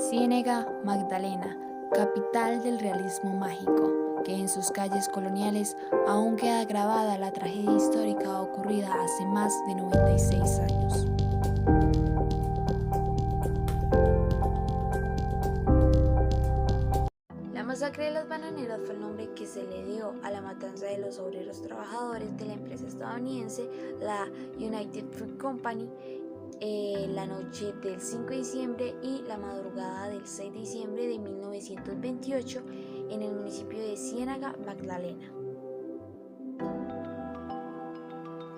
Ciénega Magdalena, capital del realismo mágico, que en sus calles coloniales aún queda grabada la tragedia histórica ocurrida hace más de 96 años. La masacre de los bananeros fue el nombre que se le dio a la matanza de los obreros trabajadores de la empresa estadounidense, la United Fruit Company, la noche del 5 de diciembre y la madrugada del 6 de diciembre de 1928 en el municipio de Ciénega Magdalena.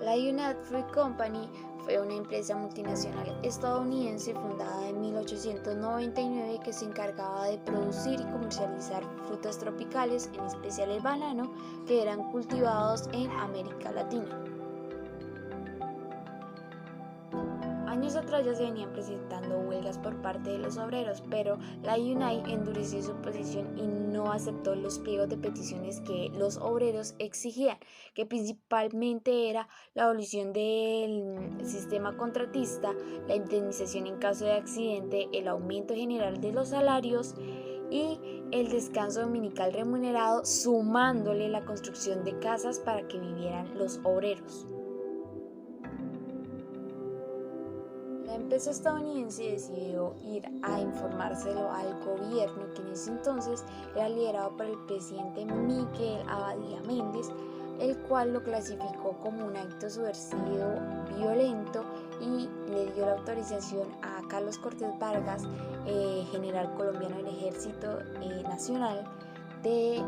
La United Fruit Company fue una empresa multinacional estadounidense fundada en 1899 que se encargaba de producir y comercializar frutas tropicales, en especial el banano, que eran cultivados en América Latina. Años atrás ya se venían presentando huelgas por parte de los obreros, pero la UNI endureció su posición y no aceptó los pliegos de peticiones que los obreros exigían, que principalmente era la abolición del sistema contratista, la indemnización en caso de accidente, el aumento general de los salarios y el descanso dominical remunerado, sumándole la construcción de casas para que vivieran los obreros. La empresa estadounidense decidió ir a informárselo al gobierno, que en ese entonces era liderado por el presidente Miguel Abadía Méndez, el cual lo clasificó como un acto subversivo violento y le dio la autorización a Carlos Cortés Vargas, general colombiano del Ejército Nacional, de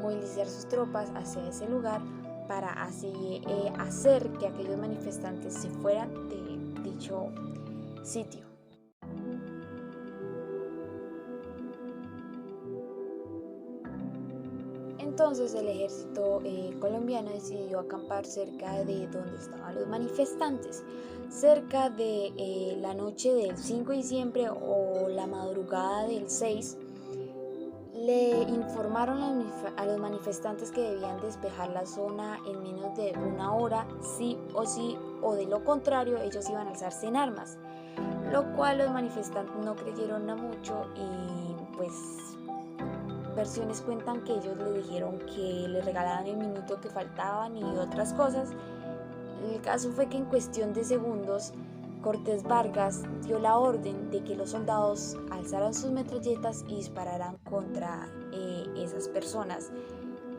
movilizar sus tropas hacia ese lugar para así hacer que aquellos manifestantes se fueran de dicho sitio. Entonces el ejército colombiano decidió acampar cerca de donde estaban los manifestantes. Cerca de la noche del 5 de diciembre o la madrugada del 6, le informaron a los manifestantes que debían despejar la zona en menos de una hora, sí, o de lo contrario ellos iban a alzarse en armas, lo cual los manifestantes no creyeron a mucho y pues versiones cuentan que ellos le dijeron que le regalaban el minuto que faltaban y otras cosas. El caso fue que en cuestión de segundos Cortés Vargas dio la orden de que los soldados alzaran sus metralletas y dispararan contra esas personas,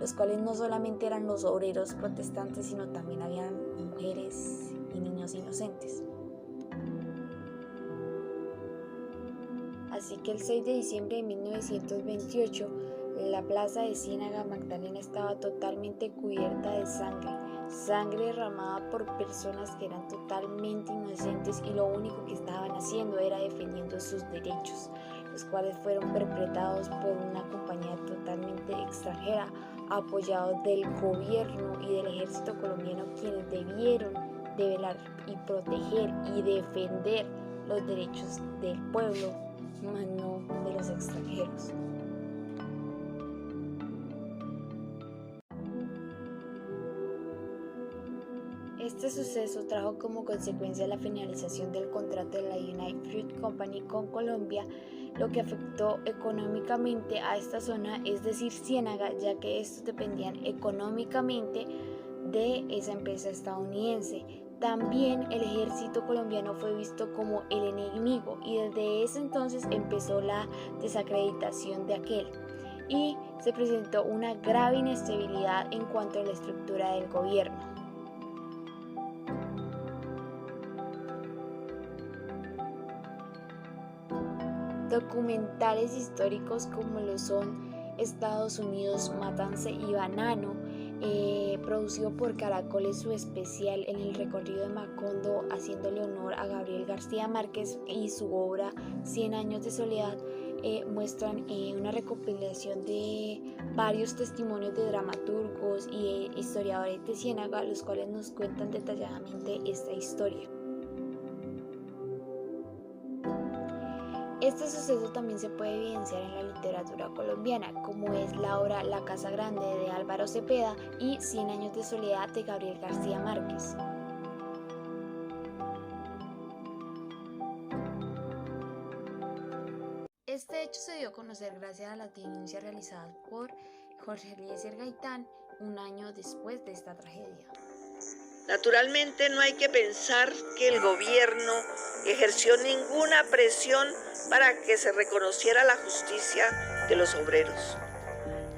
los cuales no solamente eran los obreros protestantes, sino también habían mujeres y niños inocentes. Así que el 6 de diciembre de 1928, la plaza de Ciénega Magdalena estaba totalmente cubierta de sangre derramada por personas que eran totalmente inocentes y lo único que estaban haciendo era defendiendo sus derechos, los cuales fueron perpetrados por una compañía totalmente extranjera, apoyados del gobierno y del ejército colombiano, quienes debieron de velar y proteger y defender los derechos del pueblo, más no de los extranjeros. Este suceso trajo como consecuencia la finalización del contrato de la United Fruit Company con Colombia, lo que afectó económicamente a esta zona, es decir, Ciénega, ya que estos dependían económicamente de esa empresa estadounidense. También el ejército colombiano fue visto como el enemigo y desde ese entonces empezó la desacreditación de aquel y se presentó una grave inestabilidad en cuanto a la estructura del gobierno. Documentales históricos como lo son Estados Unidos, Matanza y Banano, producido por Caracol, es su especial en el recorrido de Macondo, haciéndole honor a Gabriel García Márquez, y su obra 100 años de soledad, muestran una recopilación de varios testimonios de dramaturgos y historiadores de Ciénaga, los cuales nos cuentan detalladamente esta historia. Este suceso también se puede evidenciar en la literatura colombiana, como es la obra La Casa Grande de Álvaro Cepeda y 100 años de soledad de Gabriel García Márquez. Este hecho se dio a conocer gracias a las denuncias realizadas por Jorge Eliezer Gaitán un año después de esta tragedia. Naturalmente no hay que pensar que el gobierno ejerció ninguna presión para que se reconociera la justicia de los obreros.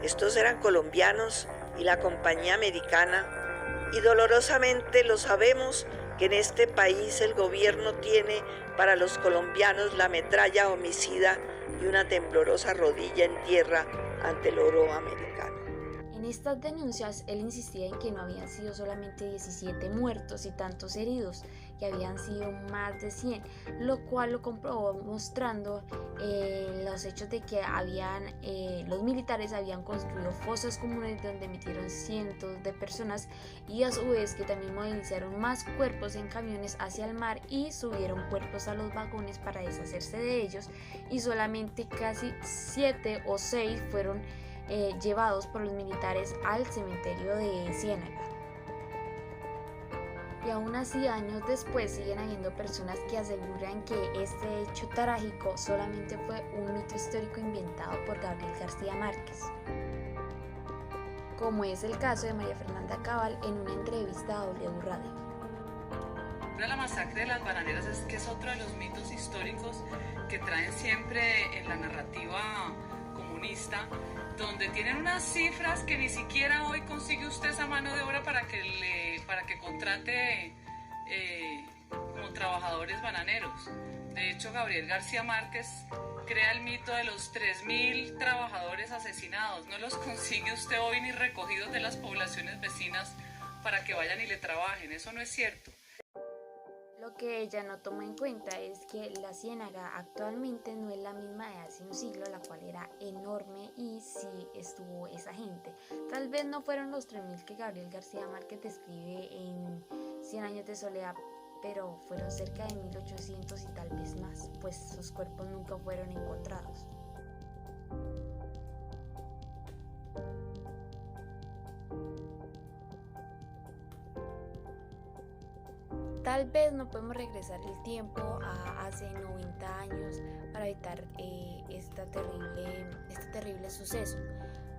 Estos eran colombianos y la compañía americana, y dolorosamente lo sabemos que en este país el gobierno tiene para los colombianos la metralla homicida y una temblorosa rodilla en tierra ante el oro americano. En estas denuncias, él insistía en que no habían sido solamente 17 muertos y tantos heridos, que habían sido más de 100, lo cual lo comprobó mostrando los hechos de que los militares habían construido fosas comunes donde metieron cientos de personas y a su vez que también movilizaron más cuerpos en camiones hacia el mar y subieron cuerpos a los vagones para deshacerse de ellos, y solamente casi 7 o 6 fueron llevados por los militares al cementerio de Ciénaga. Y aún así, años después, siguen habiendo personas que aseguran que este hecho trágico solamente fue un mito histórico inventado por Gabriel García Márquez, como es el caso de María Fernanda Cabal en una entrevista a W Radio. La masacre de las bananeras es otro de los mitos históricos que traen siempre en la narrativa comunista, donde tienen unas cifras que ni siquiera hoy consigue usted esa mano de obra para que contrate como trabajadores bananeros. De hecho, Gabriel García Márquez crea el mito de los 3.000 trabajadores asesinados. No los consigue usted hoy ni recogidos de las poblaciones vecinas para que vayan y le trabajen. Eso no es cierto. Lo que ella no toma en cuenta es que la Ciénaga actualmente no es la misma de hace un siglo, la cual era enorme y sí estuvo esa gente. Tal vez no fueron los 3.000 que Gabriel García Márquez describe en 100 años de soledad, pero fueron cerca de 1.800 y tal vez más, pues sus cuerpos nunca fueron encontrados. Tal vez no podemos regresar el tiempo a hace 90 años para evitar este terrible suceso,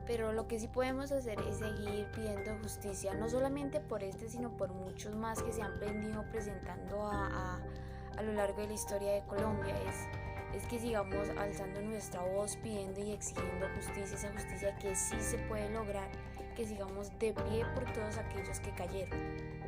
pero lo que sí podemos hacer es seguir pidiendo justicia, no solamente por sino por muchos más que se han venido presentando a lo largo de la historia de Colombia. Es que sigamos alzando nuestra voz, pidiendo y exigiendo justicia, esa justicia que sí se puede lograr, que sigamos de pie por todos aquellos que cayeron.